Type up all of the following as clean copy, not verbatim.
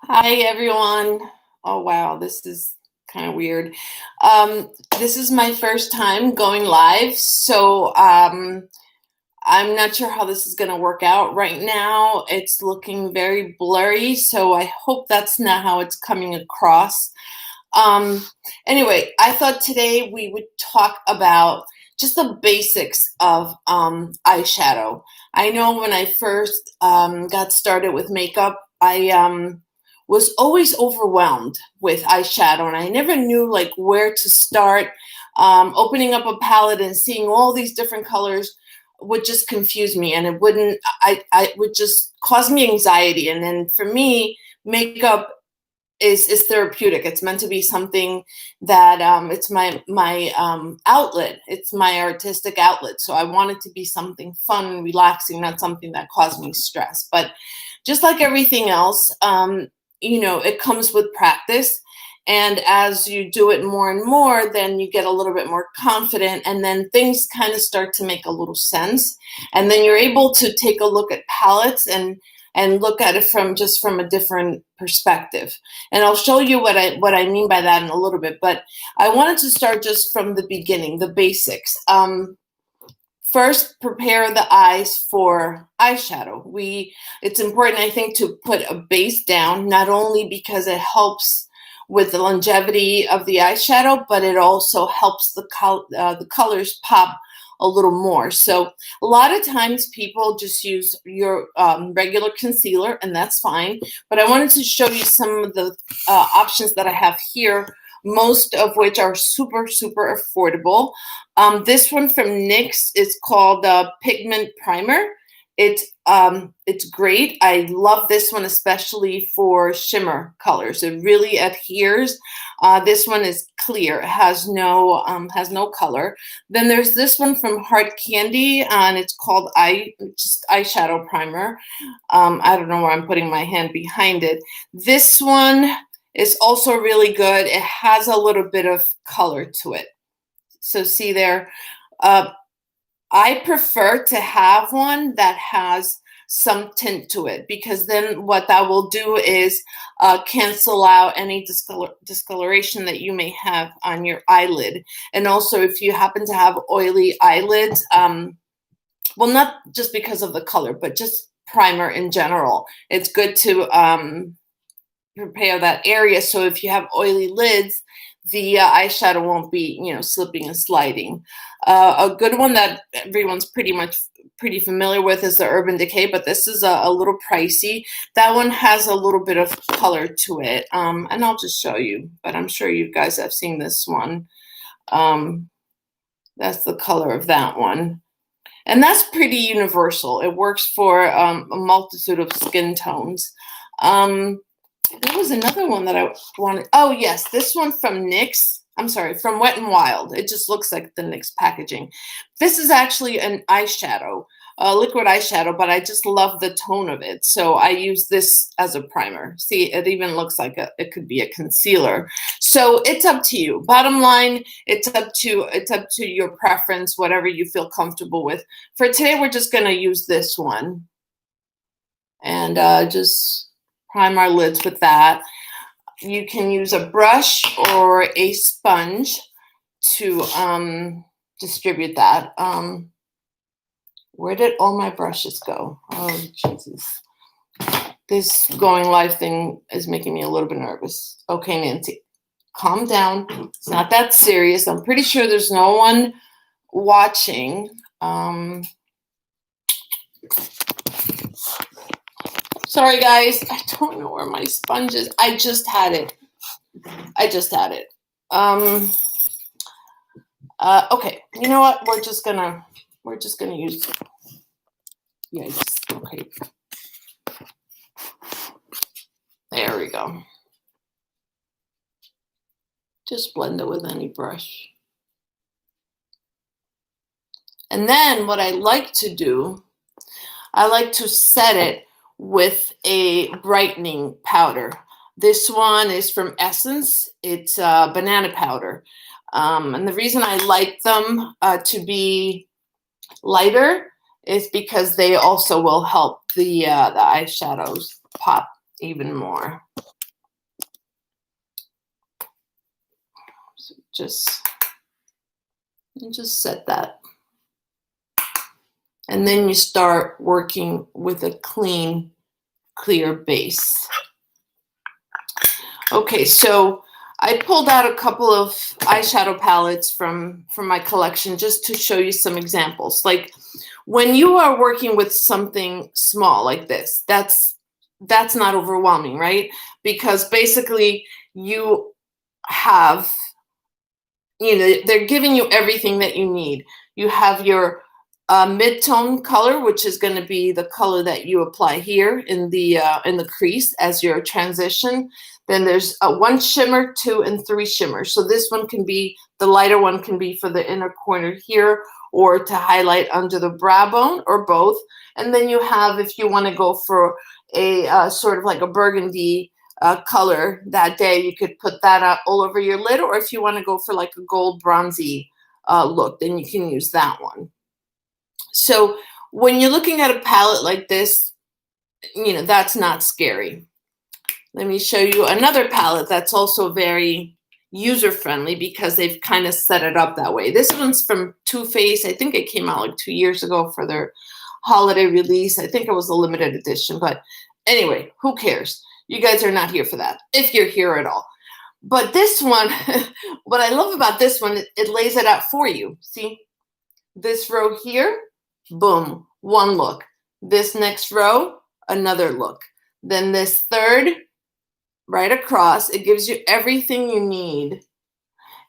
Hi everyone. Oh wow, this is kind of weird. This is my first time going live, so I'm not sure how this is going to work out right now. It's looking very blurry, so I hope that's not how it's coming across. Um, anyway, I thought today we would talk about just the basics of eyeshadow. I know when I first got started with makeup, I was always overwhelmed with eyeshadow, and I never knew like where to start. Opening up a palette and seeing all these different colors would just confuse me, and it wouldn't. I would just cause me anxiety, and then for me, makeup is therapeutic. It's meant to be something that it's my outlet. It's my artistic outlet. So I want it to be something fun and relaxing, not something that caused me stress. But just like everything else, it comes with practice. And as you do it more and more, then you get a little bit more confident, and then things kind of start to make a little sense. And then you're able to take a look at palettes and look at it from a different perspective. And I'll show you what I mean by that in a little bit. But I wanted to start just from the beginning, the basics. First, prepare the eyes for eyeshadow. It's important, I think, to put a base down, not only because it helps with the longevity of the eyeshadow, but it also helps the colors pop a little more. So a lot of times people just use your regular concealer, and that's fine. But I wanted to show you some of the options that I have here, most of which are super, super affordable. This one from NYX is called Pigment Primer. It's great. I love this one, especially for shimmer colors. It really adheres. This one is clear. It has no color. Then there's this one from Hard Candy, and it's called just Eyeshadow Primer. I don't know where I'm putting my hand behind it. This one is also really good. It has a little bit of color to it. So see there. I prefer to have one that has some tint to it, because then what that will do is cancel out any discoloration that you may have on your eyelid. And also, if you happen to have oily eyelids, well, not just because of the color, but just primer in general, it's good to prepare that area. So if you have oily lids, the eyeshadow won't be, slipping and sliding. A good one that everyone's pretty familiar with is the Urban Decay, but this is a little pricey. That one has a little bit of color to it, and I'll just show you, but I'm sure you guys have seen this one. That's the color of that one. And that's pretty universal. It works for a multitude of skin tones. There was another one that I wanted. Oh, yes, this one from NYX. I'm sorry, from Wet n Wild. It just looks like the NYX packaging. This is actually an eyeshadow, a liquid eyeshadow, but I just love the tone of it. So I use this as a primer. See, it even looks like it could be a concealer. So it's up to you. Bottom line, it's up to your preference, whatever you feel comfortable with. For today, we're just going to use this one. And just prime our lids with that. You can use a brush or a sponge to distribute that. Where did all my brushes go? Oh, Jesus. This going live thing is making me a little bit nervous. Okay, Nancy, calm down. It's not that serious. I'm pretty sure there's no one watching. Sorry, guys. I don't know where my sponge is. I just had it. Okay. You know what? We're just gonna use. Yes. Okay. There we go. Just blend it with any brush. And then what I like to do, I like to set it with a brightening powder. This one is from Essence. It's banana powder. And the reason I like them to be lighter is because they also will help the eyeshadows pop even more. just set that. And then you start working with a clean, clear base. Okay, so I pulled out a couple of eyeshadow palettes from my collection just to show you some examples. Like when you are working with something small like this, that's not overwhelming, right? Because basically you have, they're giving you everything that you need. You have your mid-tone color, which is going to be the color that you apply here in the crease as your transition. Then there's 1 shimmer, 2, and 3 shimmers. So this one can be, the lighter one can be for the inner corner here, or to highlight under the brow bone, or both. And then you have, if you want to go for a sort of like a burgundy color that day, you could put that out all over your lid. Or if you want to go for like a gold bronzy look, then you can use that one. So when you're looking at a palette like this, that's not scary. Let me show you another palette that's also very user-friendly because they've kind of set it up that way. This one's from Too Faced. I think it came out like 2 years ago for their holiday release. I think it was a limited edition, but anyway, who cares? You guys are not here for that, if you're here at all. But this one, what I love about this one, it lays it out for you. See, this row here, boom, 1 look. This next row, another look. Then this third, right across, it gives you everything you need.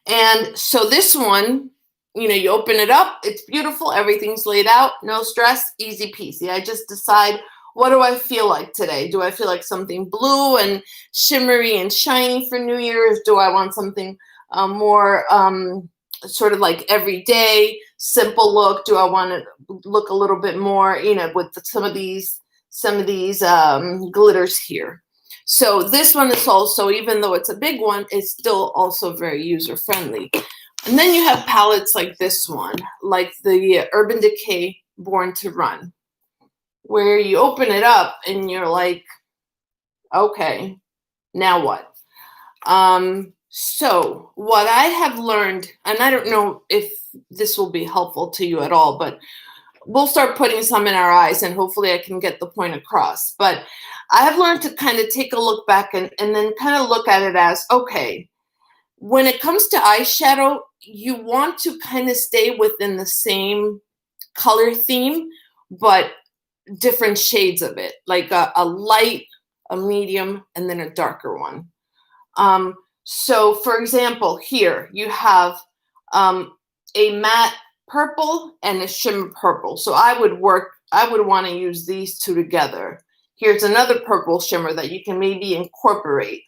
And so this one, you open it up, it's beautiful, everything's laid out, no stress, easy peasy. I just decide, what do I feel like today? Do I feel like something blue and shimmery and shiny for New Year's? Do I want something more sort of like everyday, simple look? Do I want to look a little bit more, with some of these glitters here? So this one is also, even though it's a big one, it's still also very user-friendly. And then you have palettes like this one, like the Urban Decay Born to Run, where you open it up and you're like, okay, now what? So what I have learned, and I don't know if this will be helpful to you at all, but we'll start putting some in our eyes and hopefully I can get the point across. But I have learned to kind of take a look back and then kind of look at it as, okay, when it comes to eyeshadow, you want to kind of stay within the same color theme, but different shades of it, like a light, a medium, and then a darker one. So for example, here you have a matte purple and a shimmer purple. So I would want to use these two together. Here's another purple shimmer that you can maybe incorporate.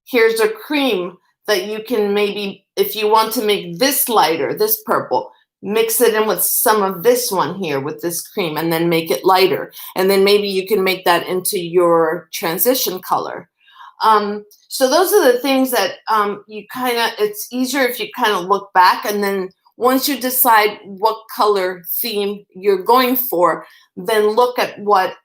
Here's a cream that you can maybe, if you want to make this lighter, this purple, mix it in with some of this one here with this cream and then make it lighter. And then maybe you can make that into your transition color. So those are the things that it's easier if you kind of look back, and then once you decide what color theme you're going for, then look at what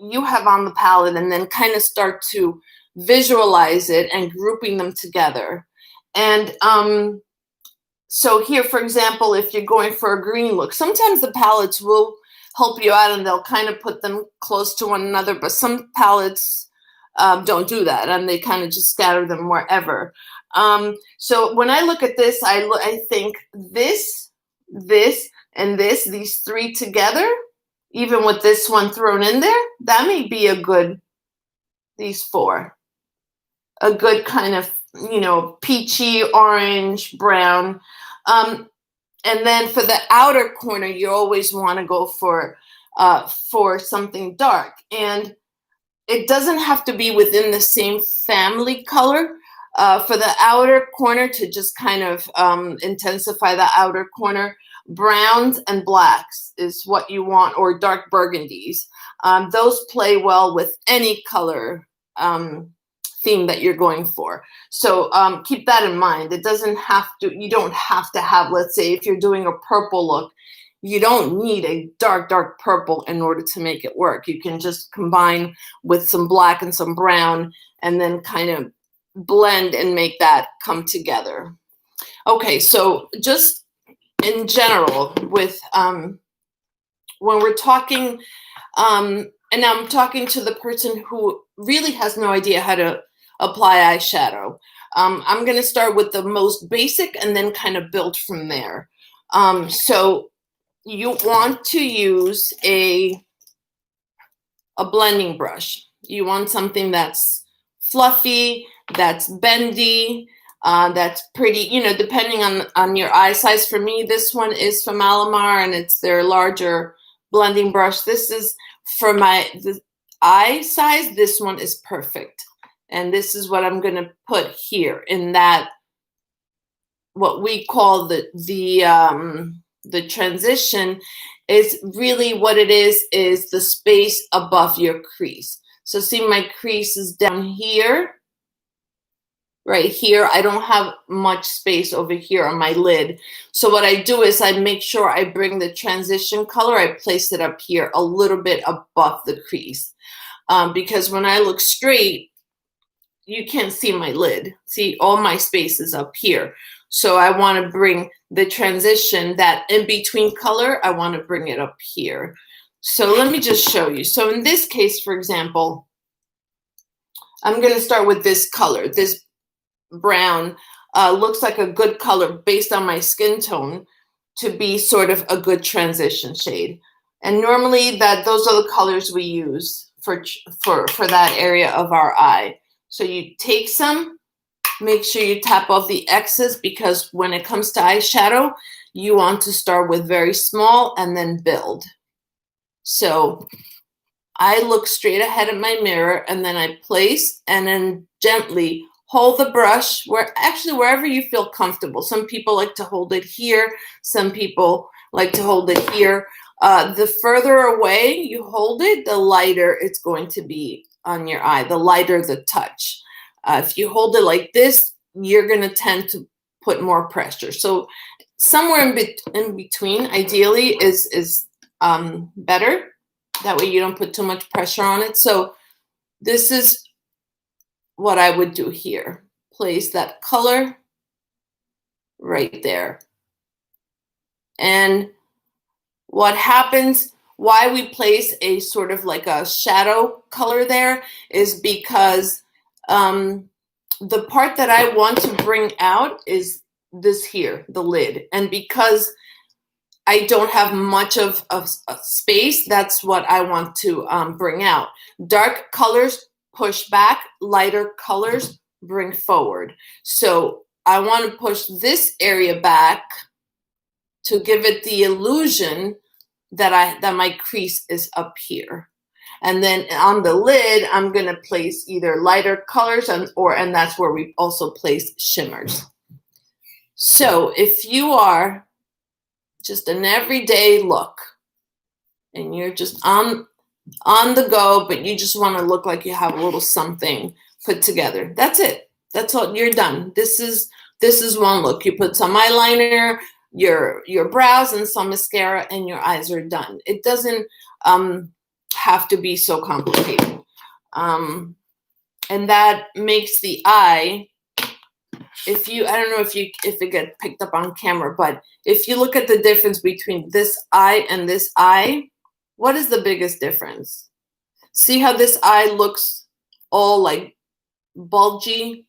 you have on the palette and then kind of start to visualize it and grouping them together. And so here, for example, if you're going for a green look, sometimes the palettes will help you out and they'll kind of put them close to one another, but some palettes don't do that and they kind of just scatter them wherever. So when I look at this, I think this, and these 3 together, even with this one thrown in there, that may be a good, these 4, a good kind of, peachy, orange, brown. And then for the outer corner, you always want to go for something dark. And it doesn't have to be within the same family color. For the outer corner, to just kind of intensify the outer corner, browns and blacks is what you want, or dark burgundies. Those play well with any color theme that you're going for. So keep that in mind. It doesn't have to, you don't have to have, let's say if you're doing a purple look, you don't need a dark, dark purple in order to make it work. You can just combine with some black and some brown and then kind of blend and make that come together. Okay, so just in general with when we're talking, and I'm talking to the person who really has no idea how to apply eyeshadow. I'm going to start with the most basic and then kind of build from there. So you want to use a blending brush. You want something that's fluffy, that's bendy, that's pretty, you know, depending on your eye size. For me, this one is from Alamar and it's their larger blending brush. This is for the eye size. This one is perfect. And this is what I'm going to put here in that, what we call the transition. Is really what it is the space above your crease. So see, my crease is down here, right here. I don't have much space over here on my lid. So what I do is I make sure I bring the transition color, I place it up here a little bit above the crease. Because when I look straight, you can't see my lid. See, all my space is up here. So I want to bring the transition, that in between color, I want to bring it up here. So let me just show you. So in this case, for example, I'm going to start with this color. This brown looks like a good color based on my skin tone to be sort of a good transition shade. And normally those are the colors we use for that area of our eye. So you take some, make sure you tap off the excess, because when it comes to eyeshadow, you want to start with very small and then build. So I look straight ahead at my mirror and then I place and then gently hold the brush wherever you feel comfortable. Some people like to hold it here. Some people like to hold it here. The further away you hold it, the lighter it's going to be on your eye, the lighter the touch. If you hold it like this, you're going to tend to put more pressure. So somewhere in between, ideally, is better. That way you don't put too much pressure on it. So this is what I would do here. Place that color right there. And what happens, why we place a sort of like a shadow color there, is because the part that I want to bring out is this here, the lid. And because I don't have much of space, that's what I want to bring out. Dark colors push back, lighter colors bring forward. So I want to push this area back to give it the illusion that my crease is up here. And then on the lid, I'm going to place either lighter colors and that's where we also place shimmers. So if you are just an everyday look and you're just on the go, but you just want to look like you have a little something put together, that's it. That's all. You're done. This is one look. You put some eyeliner, your brows, and some mascara, and your eyes are done. It doesn't have to be so complicated. And that makes the eye, I don't know if it gets picked up on camera, but if you look at the difference between this eye and this eye, what is the biggest difference? See how this eye looks all like bulgy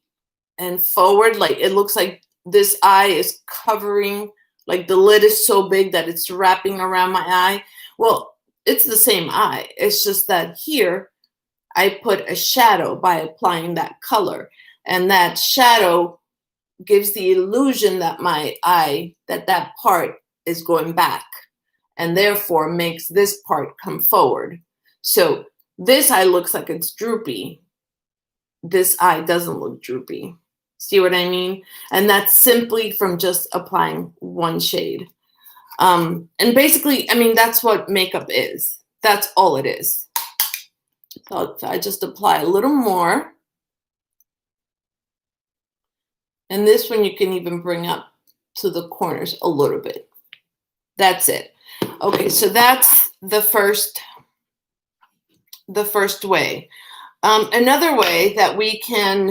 and forward? Like it looks like this eye is covering, like the lid is so big that it's wrapping around my eye. Well, it's the same eye. It's just that here I put a shadow by applying that color. And that shadow gives the illusion that my eye, that part is going back, and therefore makes this part come forward. So this eye looks like it's droopy. This eye doesn't look droopy. See what I mean? And that's simply from just applying one shade. And basically, I mean, that's what makeup is. That's all it is. So I just apply a little more. And this one you can even bring up to the corners a little bit. That's it. Okay, so that's the first way. Another way that we can,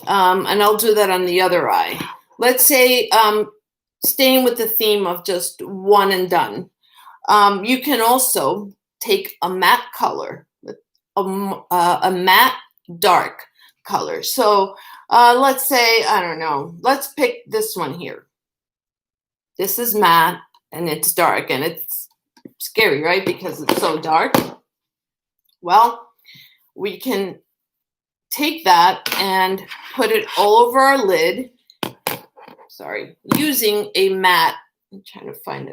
and I'll do that on the other eye. let's say, staying with the theme of just one and done, you can also take a matte color, a matte dark color. So let's say, I don't know, let's pick this one here. This is matte and it's dark and it's scary, right? Because it's so dark. Well, we can take that and put it all over our lid. Sorry, using a matte. I'm trying to find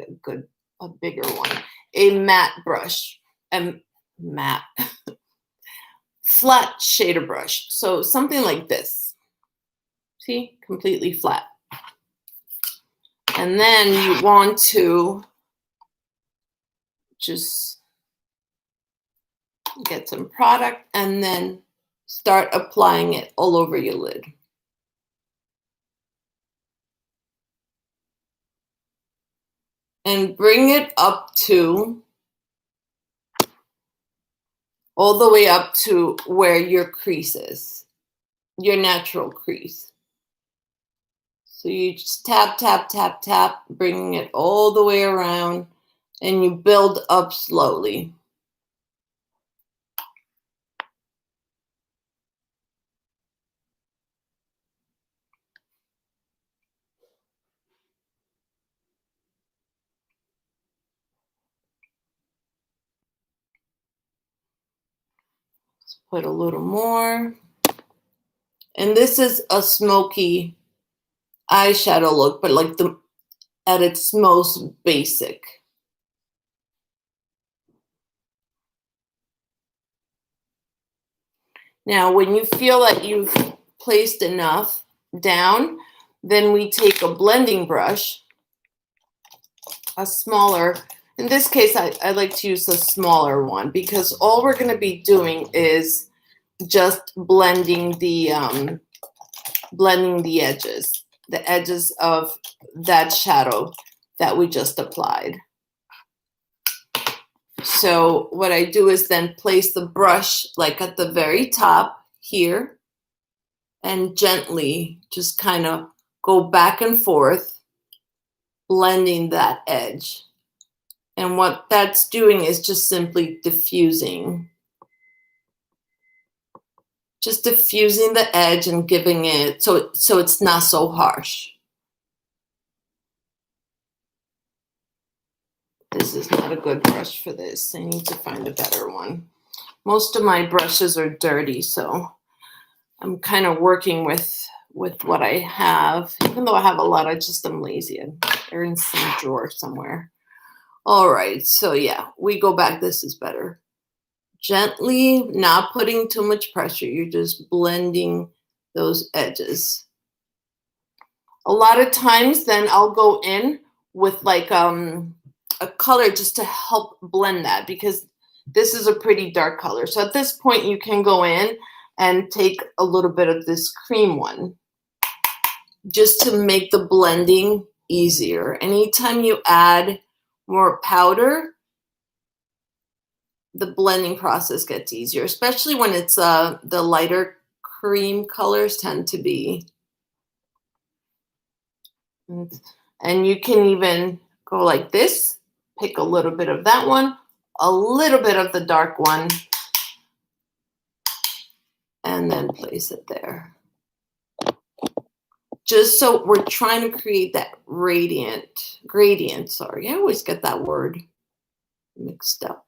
a bigger one. A matte brush, a matte flat shader brush. So something like this. See, completely flat. And then you want to just get some product and then start applying it all over your lid. And bring it up to, all the way up to where your crease is, your natural crease. So you just tap, tap, tap, tap, bringing it all the way around, and you build up slowly. Let's put a little more. And this is a smoky eyeshadow look, but like at its most basic. Now, when you feel that you've placed enough down, then we take a blending brush, a smaller, in this case, I like to use a smaller one because all we're going to be doing is just blending the edges of that shadow that we just applied. So what I do is then place the brush like at the very top here and gently just kind of go back and forth, blending that edge. And what that's doing is just simply diffusing. Just diffusing the edge and giving it, so it's not so harsh. This is not a good brush for this. I need to find a better one. Most of my brushes are dirty, so I'm kind of working with what I have. Even though I have a lot, I just am lazy. They're in some drawer somewhere. All right, so yeah, we go back. This is better. Gently, not putting too much pressure. You're just blending those edges. A lot of times, then I'll go in with like a color just to help blend that because this is a pretty dark color. So at this point, you can go in and take a little bit of this cream one just to make the blending easier. Anytime you add more powder, the blending process gets easier, especially when it's the lighter cream colors tend to be. And you can even go like this, pick a little bit of that one, a little bit of the dark one, and then place it there. Just so we're trying to create that gradient, sorry. I always get that word mixed up.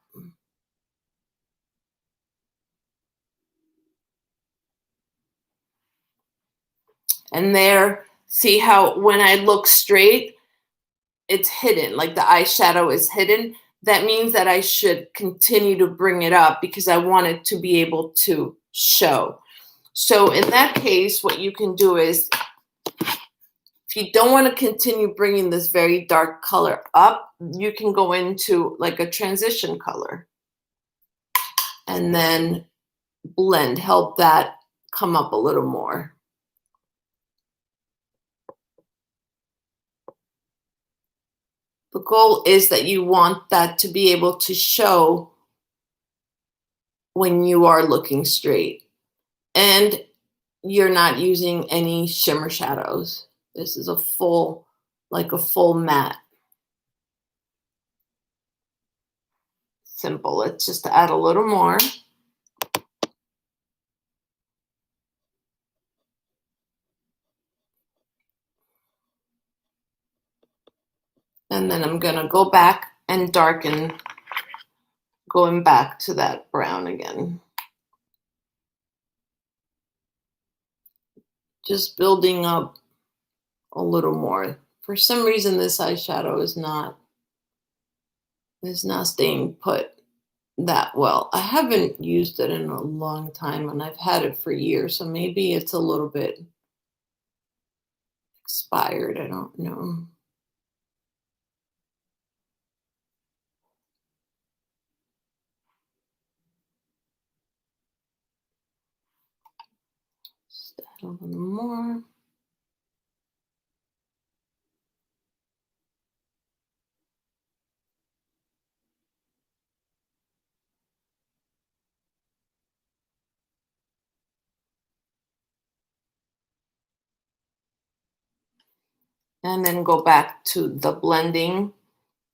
And there, see how when I look straight, it's hidden, like the eyeshadow is hidden. That means that I should continue to bring it up because I want it to be able to show. So in that case, what you can do is, if you don't want to continue bringing this very dark color up, you can go into like a transition color and then blend, help that come up a little more. The goal is that you want that to be able to show when you are looking straight and you're not using any shimmer shadows. This is a full, like a full matte. Simple. Let's just add a little more. And then I'm going to go back and darken, going back to that brown again. Just building up a little more. For some reason, this eyeshadow is not staying put that well. I haven't used it in a long time, and I've had it for years, so maybe it's a little bit expired. I don't know. Just add a little more. And then go back to the blending.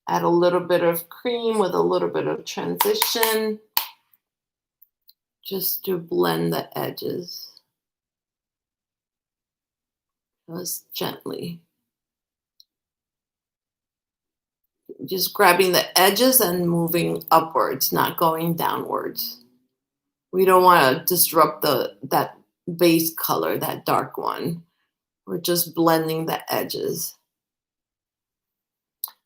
Add a little bit of cream with a little bit of transition, just to blend the edges. Just gently. Just grabbing the edges and moving upwards, not going downwards. We don't want to disrupt that base color, that dark one. We're just blending the edges.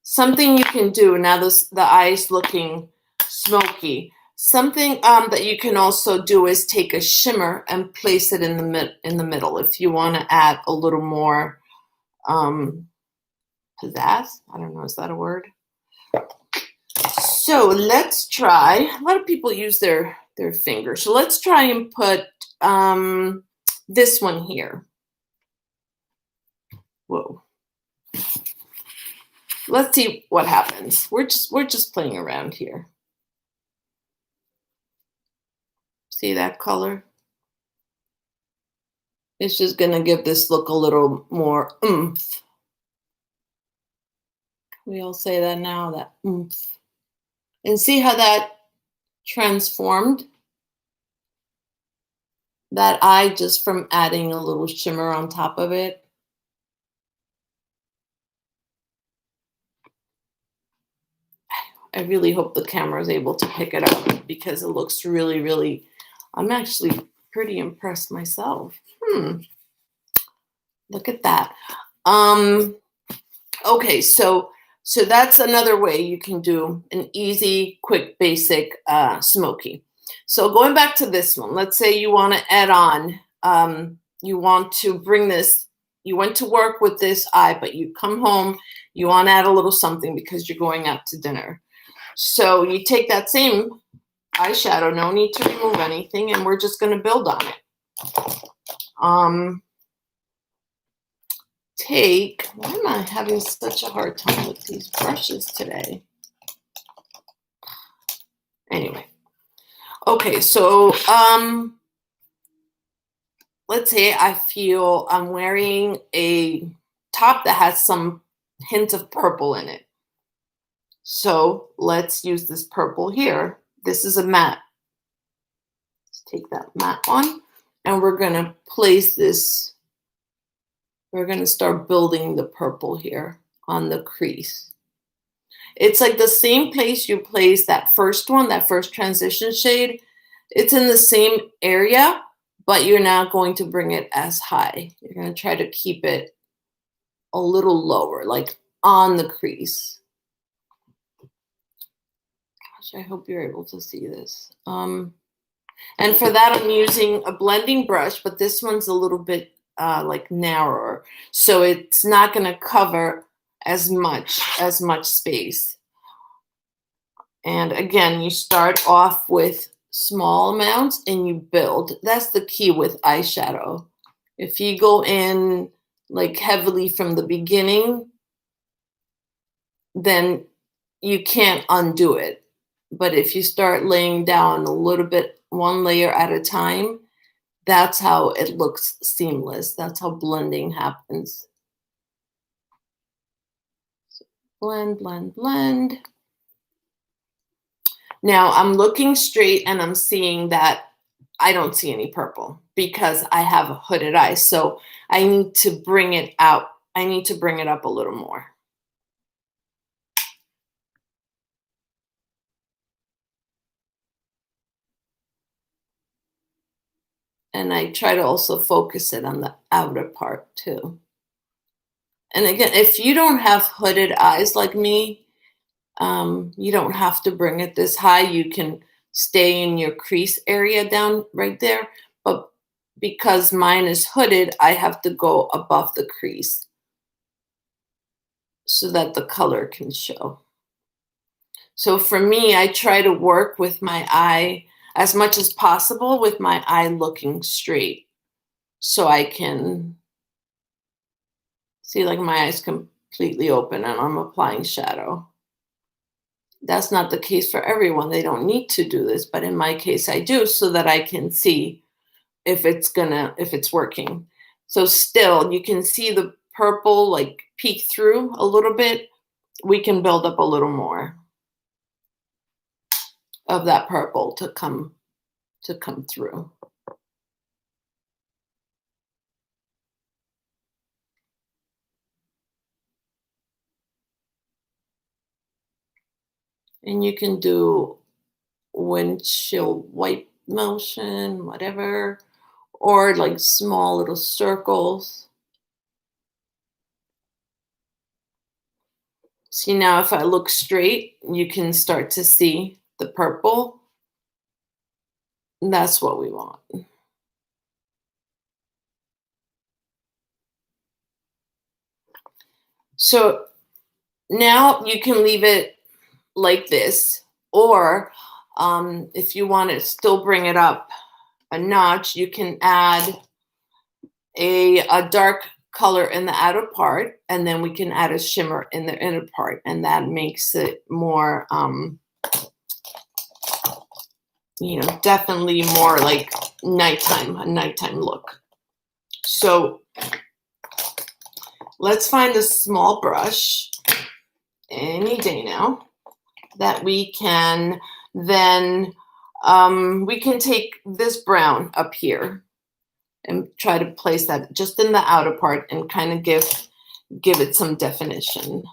Something you can do, now the eye is looking smoky. Something that you can also do is take a shimmer and place it in the middle if you want to add a little more pizzazz. I don't know, is that a word? So let's try. A lot of people use their finger. So let's try and put this one here. Whoa. Let's see what happens. We're just playing around here. See that color? It's just gonna give this look a little more oomph. We all say that now, that oomph. And see how that transformed that eye just from adding a little shimmer on top of it. I really hope the camera is able to pick it up because it looks really, really, I'm actually pretty impressed myself. Look at that. Okay, so that's another way you can do an easy, quick, basic smoky. So going back to this one, let's say you want to add on, you want to bring this, you went to work with this eye, but you come home, you want to add a little something because you're going out to dinner. So you take that same eyeshadow, no need to remove anything, and we're just going to build on it. Why am I having such a hard time with these brushes today? Anyway. Okay, so let's say I feel I'm wearing a top that has some hint of purple in it. So let's use this purple here. This is a matte. Let's take that matte one, and we're going to place this. We're going to start building the purple here on the crease. It's like the same place you place that first one, that first transition shade. It's in the same area, but you're not going to bring it as high. You're going to try to keep it a little lower, like on the crease. Gosh, I hope you're able to see this. And for that, I'm using a blending brush, but this one's a little bit like narrower, so it's not going to cover as much space. And again, you start off with small amounts and you build. That's the key with eyeshadow. If you go in like heavily from the beginning, then you can't undo it. But if you start laying down a little bit, one layer at a time, that's how it looks seamless. That's how blending happens. Blend, blend, blend. Now I'm looking straight and I'm seeing that I don't see any purple because I have a hooded eye. So I need to bring it out. I need to bring it up a little more. And I try to also focus it on the outer part too. And again, if you don't have hooded eyes like me, you don't have to bring it this high. You can stay in your crease area down right there. But because mine is hooded, I have to go above the crease so that the color can show. So for me, I try to work with my eye as much as possible with my eye looking straight so I can see like my eyes completely open and I'm applying shadow. That's not the case for everyone. They don't need to do this, but in my case I do so that I can see if it's working. So still you can see the purple like peek through a little bit. We can build up a little more of that purple to come through. And you can do windshield wipe motion, whatever, or like small little circles. See, now if I look straight, you can start to see the purple. And that's what we want. So now you can leave it like this, or if you want to still bring it up a notch, you can add a dark color in the outer part, and then we can add a shimmer in the inner part, and that makes it more definitely more like a nighttime look. So let's find a small brush any day now that we can then we can take this brown up here and try to place that just in the outer part and kind of give it some definition.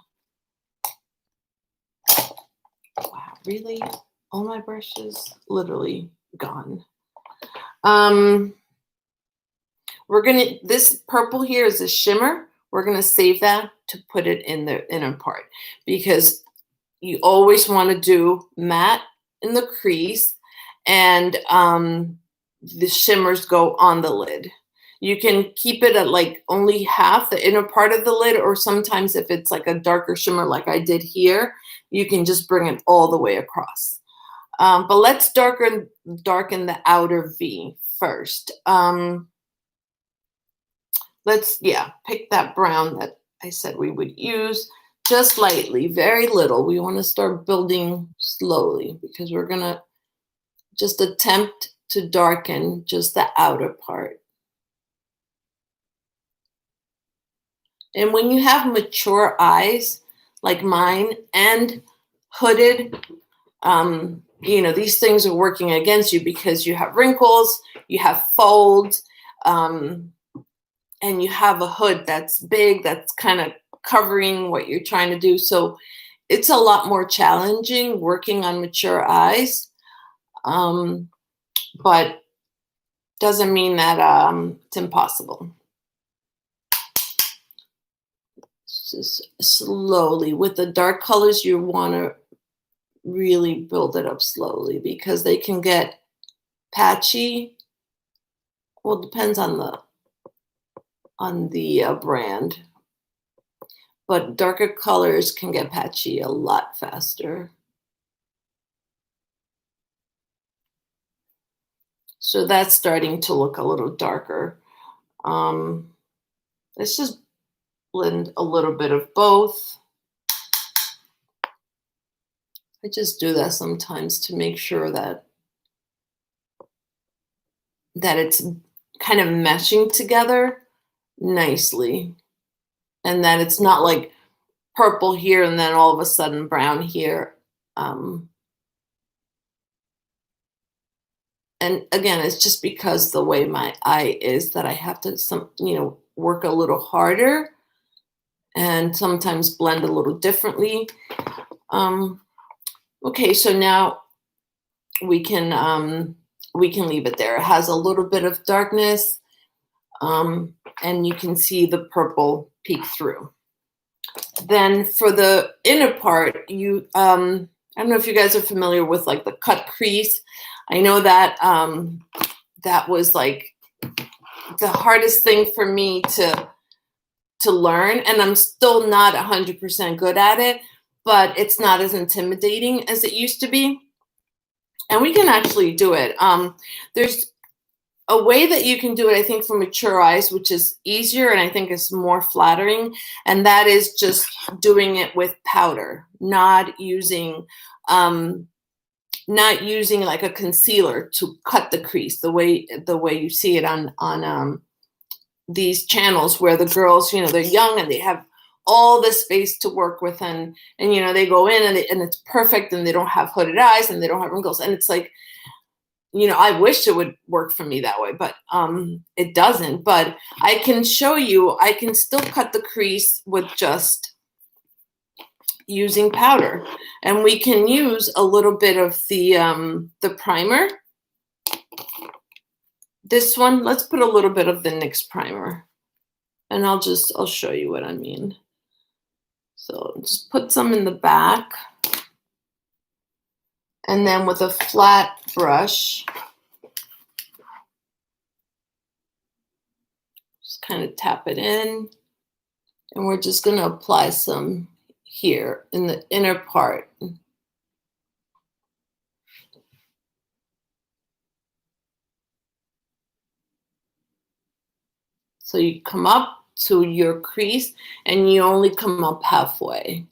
Wow, really? All my brushes literally gone. This purple here is a shimmer. We're gonna save that to put it in the inner part because you always want to do matte in the crease and the shimmers go on the lid. You can keep it at like only half the inner part of the lid, or sometimes if it's like a darker shimmer like I did here, you can just bring it all the way across. But let's darken the outer V first. Let's pick that brown that I said we would use just lightly, very little. We want to start building slowly because we're gonna just attempt to darken just the outer part. And when you have mature eyes like mine and hooded, these things are working against you because you have wrinkles, you have folds, and you have a hood that's big, that's kind of covering what you're trying to do. So it's a lot more challenging working on mature eyes, but doesn't mean that it's impossible. Just slowly with the dark colors, you want to really build it up slowly because they can get patchy. Well, it depends on the brand, but darker colors can get patchy a lot faster. So that's starting to look a little darker. Let's just blend a little bit of both. I just do that sometimes to make sure that it's kind of meshing together nicely and that it's not like purple here and then all of a sudden brown here. And again, it's just because the way my eye is that I have to work a little harder and sometimes blend a little differently. Okay, so now we can leave it there. It has a little bit of darkness, and you can see the purple peek through. Then for the inner part, I don't know if you guys are familiar with like the cut crease. I know that that was like the hardest thing for me to learn, and I'm still not 100% good at it, but it's not as intimidating as it used to be. And we can actually do it. There's a way that you can do it, I think, for mature eyes, which is easier and I think is more flattering, and that is just doing it with powder, not using like a concealer to cut the crease the way you see it on these channels where the girls, they're young and they have all this space to work with, and they go in and it's perfect, and they don't have hooded eyes and they don't have wrinkles, and it's like, I wish it would work for me that way, but it doesn't. But I can show you, I can still cut the crease with just using powder, and we can use a little bit of the primer. This one, let's put a little bit of the NYX primer, and I'll show you what I mean. So just put some in the back, and then with a flat brush, just kind of tap it in, and we're just going to apply some here in the inner part. So you come up to your crease and you only come up halfway.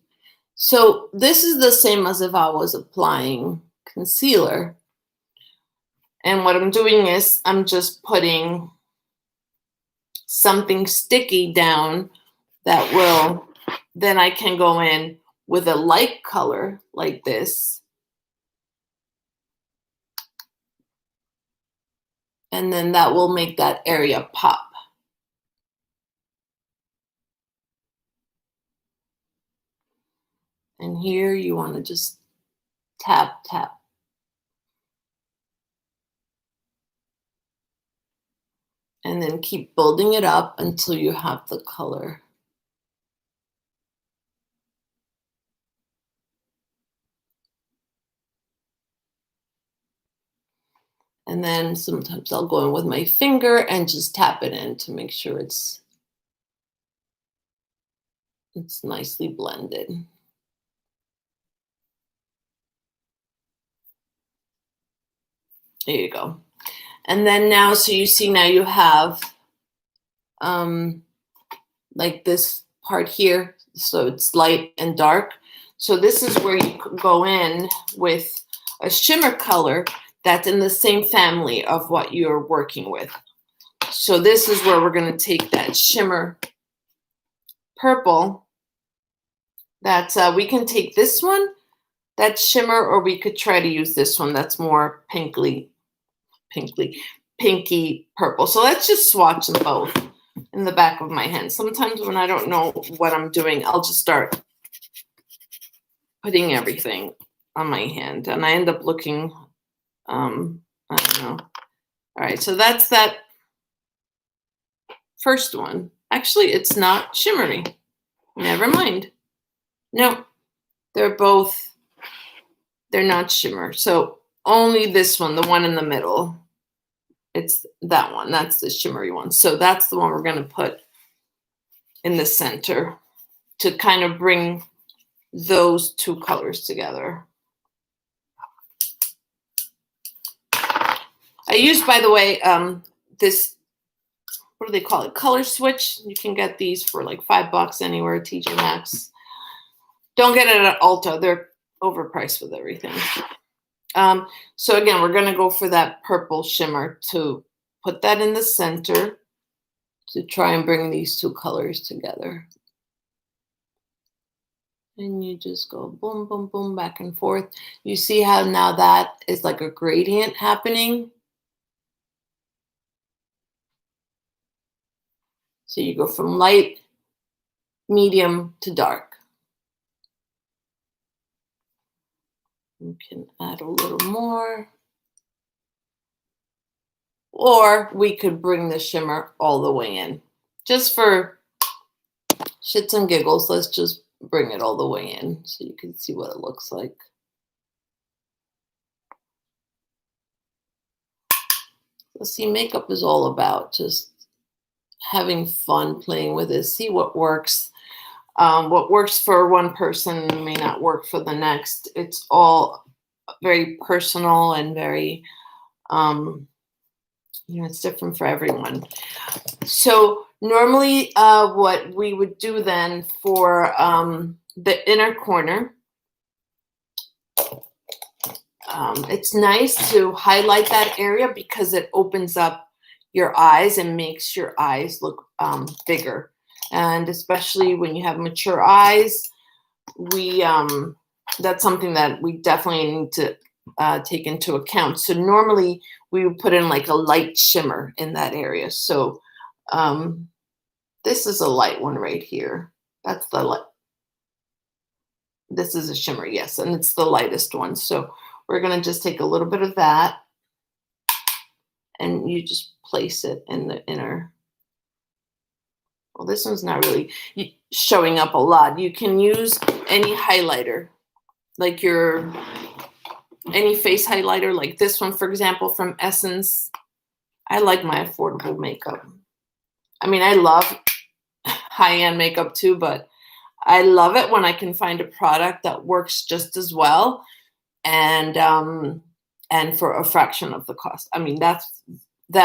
So this is the same as if I was applying concealer. And what I'm doing is I'm just putting something sticky down that will, then I can go in with a light color like this. And then that will make that area pop. And here you want to just tap, tap. And then keep building it up until you have the color. And then sometimes I'll go in with my finger and just tap it in to make sure it's nicely blended. There you go. And then now, so you see now you have like this part here. So it's light and dark. So this is where you go in with a shimmer color that's in the same family of what you're working with. So this is where we're going to take that shimmer purple. That's we can take this one, that shimmer, or we could try to use this one that's more pinky purple. So let's just swatch them both in the back of my hand. Sometimes when I don't know what I'm doing, I'll just start putting everything on my hand, and I end up looking, I don't know. All right, so that's that first one. Actually, it's not shimmery. Never mind. No, they're not shimmer. So only this one, the one in the middle, it's that one. That's the shimmery one. So that's the one we're going to put in the center to kind of bring those two colors together. I use, by the way, this, what do they call it? Color switch. You can get these for like $5 anywhere at TJ Maxx. Don't get it at Ulta. They're overpriced with everything. So again, we're going to go for that purple shimmer to put that in the center to try and bring these two colors together. And you just go boom, boom, boom, back and forth. You see how now that is like a gradient happening? So you go from light, medium to dark. You can add a little more. Or we could bring the shimmer all the way in. Just for shits and giggles, let's just bring it all the way in so you can see what it looks like. So see, makeup is all about just having fun playing with it, see what works. What works for one person may not work for the next. It's all very personal and very, it's different for everyone. So normally what we would do then for the inner corner, it's nice to highlight that area because it opens up your eyes and makes your eyes look bigger. And especially when you have mature eyes, that's something that we definitely need to take into account. So normally we would put in like a light shimmer in that area. So this is a light one right here. That's the light. This is a shimmer, yes, and it's the lightest one. So we're going to just take a little bit of that and you just place it in the inner. Well, this one's not really showing up a lot. You can use any highlighter, like any face highlighter, like this one, for example, from Essence. I like my affordable makeup. I mean, I love high-end makeup too, but I love it when I can find a product that works just as well and for a fraction of the cost. I mean, that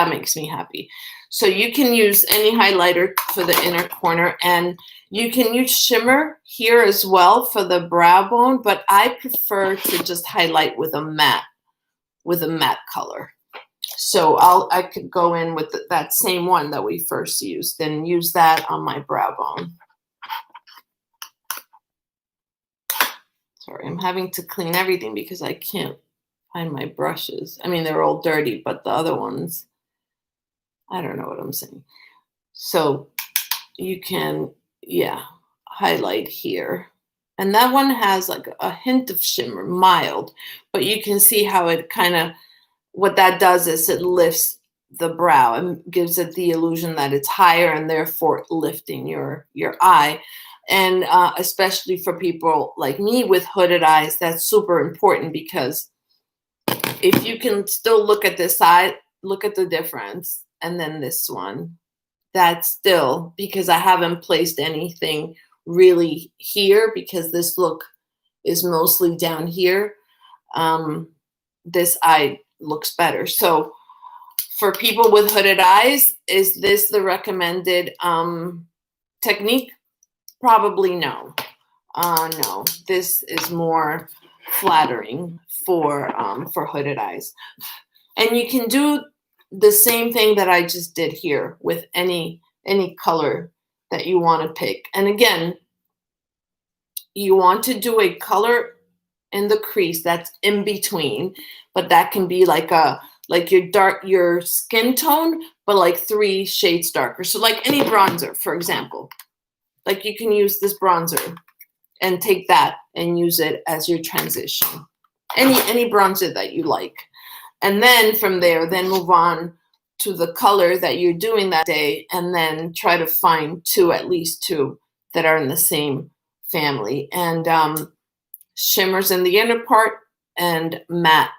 makes me happy. So you can use any highlighter for the inner corner, and you can use shimmer here as well for the brow bone, but I prefer to just highlight with a matte color. So I could go in with that same one that we first used and use that on my brow bone. Sorry, I'm having to clean everything because I can't find my brushes. I mean, they're all dirty, but the other ones, I don't know what I'm saying. So you can, highlight here. And that one has like a hint of shimmer, mild, but you can see how it kind of, what that does is it lifts the brow and gives it the illusion that it's higher and therefore lifting your eye. And especially for people like me with hooded eyes, that's super important because if you can still look at this side, look at the difference, and then this one, that's still because I haven't placed anything really here because this look is mostly down here. This eye looks better. So for people with hooded eyes, is this the recommended technique? Probably no. No, this is more flattering for hooded eyes. And you can do the same thing that I just did here with any color that you want to pick. And again, you want to do a color in the crease that's in between, but that can be like your skin tone, but like 3 shades darker. So like any bronzer, for example, like you can use this bronzer and take that and use it as your transition. Any bronzer that you like. And then from there, then move on to the color that you're doing that day, and then try to find at least two that are in the same family. And shimmers in the inner part and matte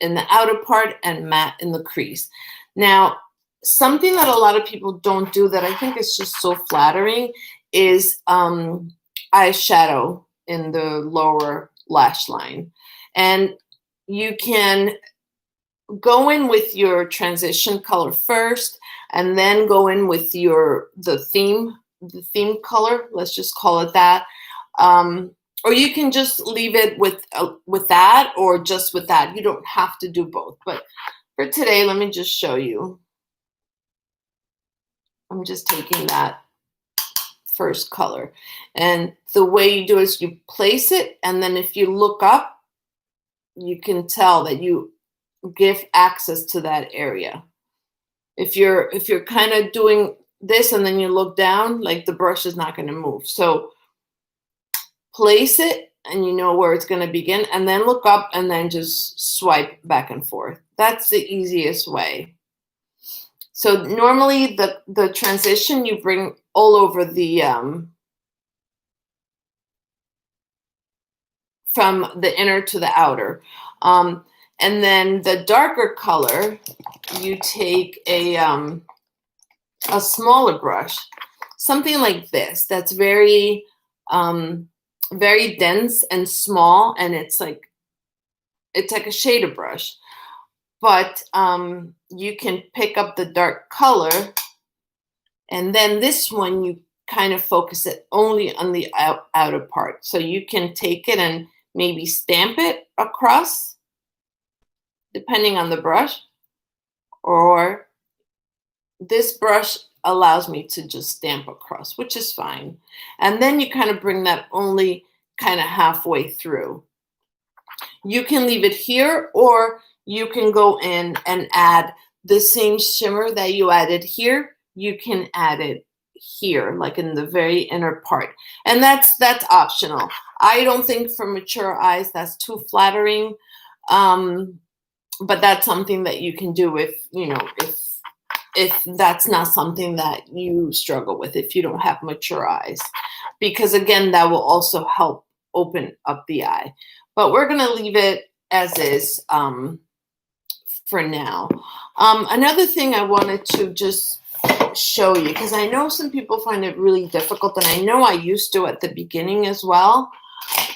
in the outer part and matte in the crease. Now, something that a lot of people don't do that I think is just so flattering is eyeshadow in the lower lash line. And you can go in with your transition color first, and then go in with the theme color. Let's just call it that. Or you can just leave it with that, or just with that. You don't have to do both. But for today, let me just show you. I'm just taking that first color. And the way you do is you place it, and then if you look up, you can tell that you give access to that area. If you're kind of doing this and then you look down, like the brush is not going to move. So place it and you know where it's going to begin, and then look up and then just swipe back and forth. That's the easiest way. So normally the transition you bring all over the from the inner to the outer. And then the darker color, you take a smaller brush, something like this, that's very, very dense and small, and it's like a shader brush. But you can pick up the dark color, and then this one, you kind of focus it only on the outer part. So you can take it and maybe stamp it across, depending on the brush, or this brush allows me to just stamp across, which is fine. And then you kind of bring that only kind of halfway through. You can leave it here, or you can go in and add the same shimmer that you added here. You can add it here, like in the very inner part. And that's optional. I don't think for mature eyes that's too flattering. But that's something that you can do if, you know, if that's not something that you struggle with, if you don't have mature eyes, because again, that will also help open up the eye. But we're going to leave it as is for now. Another thing I wanted to just show you, because I know some people find it really difficult, and I know I used to at the beginning as well,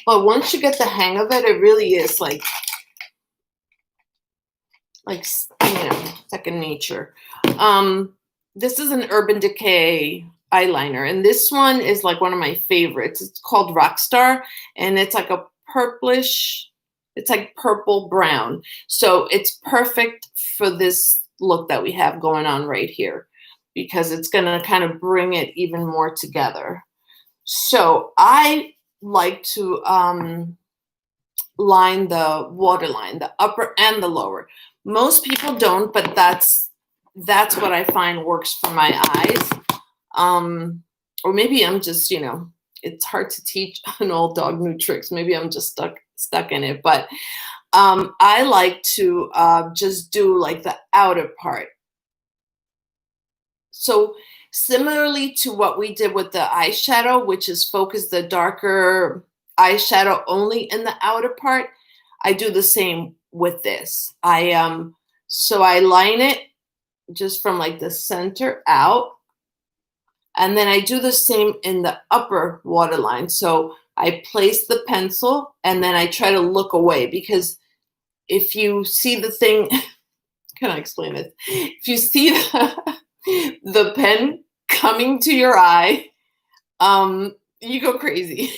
but once you get the hang of it, it really is like you know, second nature. This is an Urban Decay eyeliner, and this one is like one of my favorites. It's called Rockstar, and it's like a purplish, it's like purple brown. So it's perfect for this look that we have going on right here, because it's going to kind of bring it even more together. So I like to line the waterline, the upper and the lower. Most people don't, but that's what I find works for my eyes. Or maybe I'm just, you know, it's hard to teach an old dog new tricks. Maybe I'm just stuck in it. But I like to just do like the outer part. So similarly to what we did with the eyeshadow, which is focus the darker eyeshadow only in the outer part, I do the same with this. So I line it just from like the center out, and then I do the same in the upper waterline. So I place the pencil and then I try to look away, because if you see the thing, can I explain this? If you see the pen coming to your eye, you go crazy.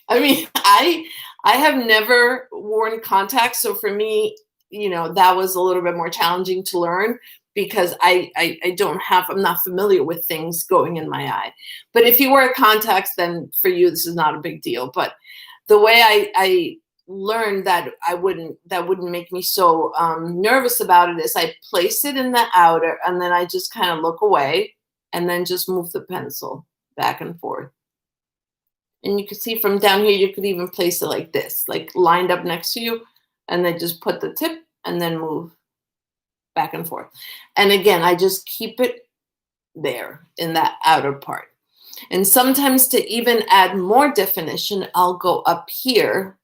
I mean, I have never worn contacts, so for me, you know, that was a little bit more challenging to learn, because I'm not familiar with things going in my eye. But if you wear contacts, then for you this is not a big deal. But the way I learned that wouldn't make me so nervous about it is I place it in the outer, and then I just kind of look away, and then just move the pencil back and forth. And you can see from down here, you could even place it like this, like lined up next to you, and then just put the tip and then move back and forth. And again, I just keep it there in that outer part. And sometimes to even add more definition, I'll go up here.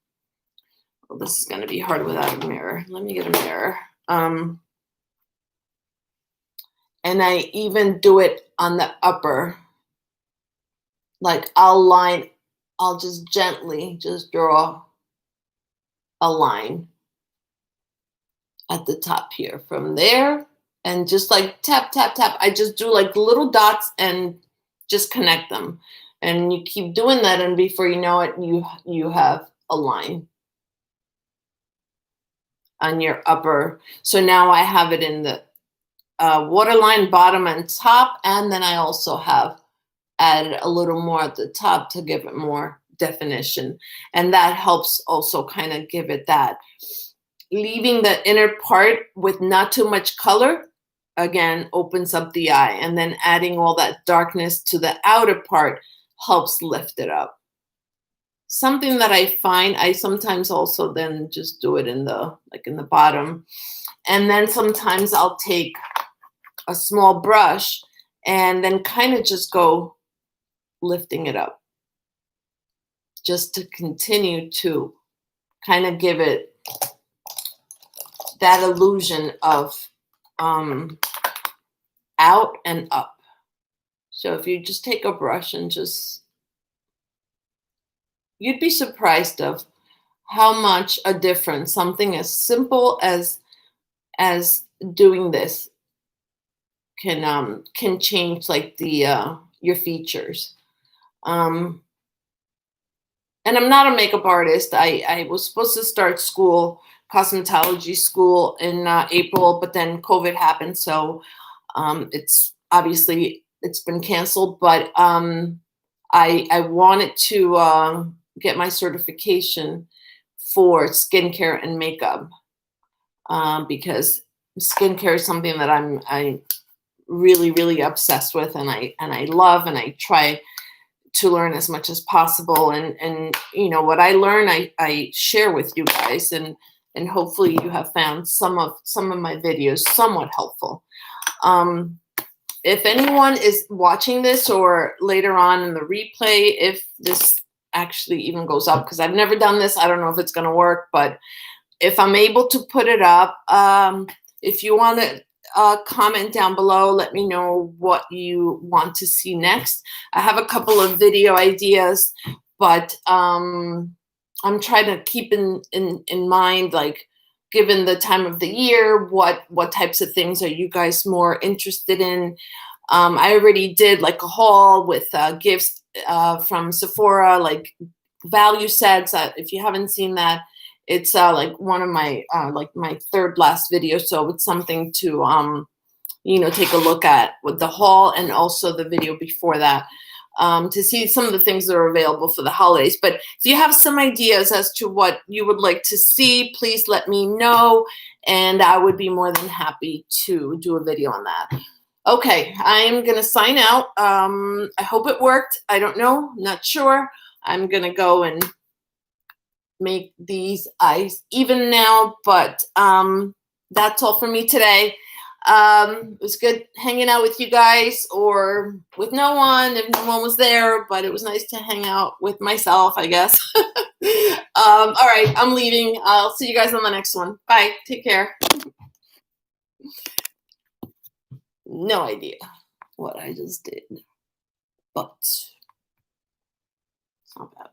Well, this is going to be hard without a mirror. Let me get a mirror. And I even do it on the upper. Like I'll just gently just draw a line at the top here from there, and just like tap, tap, tap. I just do like little dots and just connect them. And you keep doing that, and before you know it, you have a line on your upper. So now I have it in the waterline bottom and top, and then I also have add a little more at the top to give it more definition. And that helps also kind of give it that. Leaving the inner part with not too much color, again, opens up the eye. And then adding all that darkness to the outer part helps lift it up. Something that I find, I sometimes also then just do it in the, like in the bottom. And then sometimes I'll take a small brush and then kind of just go lifting it up. Just to continue to kind of give it that illusion of out and up. So if you just take a brush and just, you'd be surprised of how much a difference something as simple as doing this can change, like the your features. And I'm not a makeup artist. I was supposed to start school, cosmetology school in April, but then COVID happened, so it's obviously it's been canceled. But I wanted to get my certification for skincare and makeup because skincare is something that I'm really obsessed with, and I love, and I try to learn as much as possible. And you know what I learn, I share with you guys, and hopefully you have found some of my videos somewhat helpful. If anyone is watching this, or later on in the replay, if this actually even goes up, because I've never done this, I don't know if it's going to work, but if I'm able to put it up, if you want to comment down below, let me know what you want to see next. I have a couple of video ideas, but I'm trying to keep in mind, like, given the time of the year, what types of things are you guys more interested in? I already did like a haul with gifts from Sephora, like value sets. If you haven't seen that, it's like one of my like my third last video, so it's something to you know, take a look at with the haul, and also the video before that, to see some of the things that are available for the holidays. But if you have some ideas as to what you would like to see, please let me know, and I would be more than happy to do a video on that. Okay, I am gonna sign out. I hope it worked. I don't know, not sure. I'm gonna go and make these eyes even now, but that's all for me today. It was good hanging out with you guys, or with no one if no one was there, but it was nice to hang out with myself, I guess. All right, I'm leaving. I'll see you guys on the next one. Bye, take care. No idea what I just did, but it's not bad.